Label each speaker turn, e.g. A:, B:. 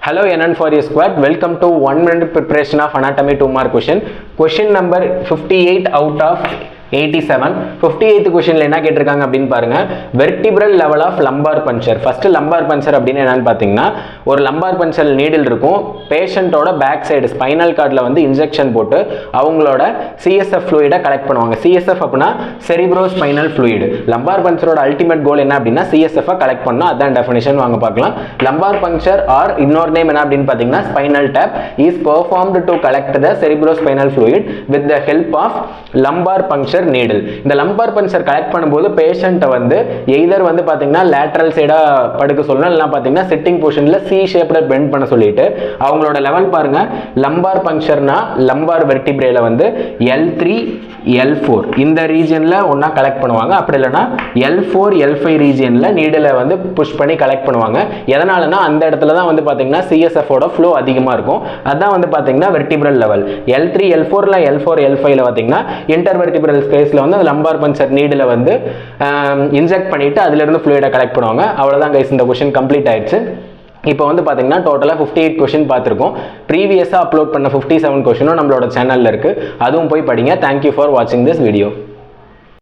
A: Hello NN for your squad. Welcome to 1 minute preparation of anatomy 2 mark question. Question number 58 out of 87. 58th questionல என்ன கேட்டிருக்காங்க அப்படின்னு பாருங்க. vertebral level of lumbar puncture. First lumbar puncture அப்படின்னு என்னன்னு பாத்தீங்கன்னா ஒரு lumbar puncture needle இருக்கும். பேஷண்டோட பேக் சைடு ஸ்பைனல் கார்ட்ல வந்து இன்ஜெக்ஷன் போட்டு அவங்களோட CSF fluid கலெக்ட் பண்ணுவாங்க. CSF அப்படினா cerebrospinal fluid. lumbar punctureோட அல்டிமேட் கோல் என்ன அப்படின்னா CSF கலெக்ட் பண்ணனும். அதான் டெஃபினிஷன் வாங்க பார்க்கலாம். lumbar puncture or இன்னொரு நேம் என்ன அப்படின்னு பாத்தீங்கன்னா spinal tap is performed to collect the cerebrospinal fluid with the help of lumbar puncture needle. இந்த lumbar puncture கலெக்ட் பண்ணும்போது பேஷண்ட்டை வந்து எய்தர் வந்து பாத்தீங்கன்னா லேட்டரல் சைடா படுக்க சொல்லணும் இல்ல பாத்தீங்கன்னா சிட்டிங் பொசிஷன்ல C ஷேப்ல பெண்ட் பண்ண சொல்லிட்டு அவங்களோட லெவல் பாருங்க. lumbar punctureனா lumbar vertebrae வந்து L3 L4 இந்த ரீஜன்ல ஒண்ணா கலெக்ட் பண்ணுவாங்க. அப்படி இல்லனா L4 L5 ரீஜன்ல நீடில வந்து புஷ் பண்ணி கலெக்ட் பண்ணுவாங்க. எதனாலனா அந்த இடத்துல தான் வந்து பாத்தீங்கன்னா CSF ஓட ஃப்ளோ அதிகமா இருக்கும். அதான் வந்து பாத்தீங்கன்னா vertebral level. L3 L4 ல L4 L5 ல பாத்தீங்கன்னா intervertebral ஸ்பேஸ்ல வந்து அந்த lumbar puncture நீடில வந்து இன்ஜெக்ட் பண்ணிட்டு அதில இருந்து fluid கலெக்ட் பண்ணுவாங்க. அவ்வளவுதான் गाइस, இந்த क्वेश्चन கம்ப்ளீட் ஆயிடுச்சு. இப்போ வந்து பாத்தீங்கன்னா டோட்டலா 58 क्वेश्चन பார்த்திருக்கோம். ப்ரீவியஸா அப்லோட் பண்ண 57 क्वेश्चनும் நம்மளோட சேனல்ல இருக்கு. அதுவும் போய் படிங்க. Thank you for watching this video.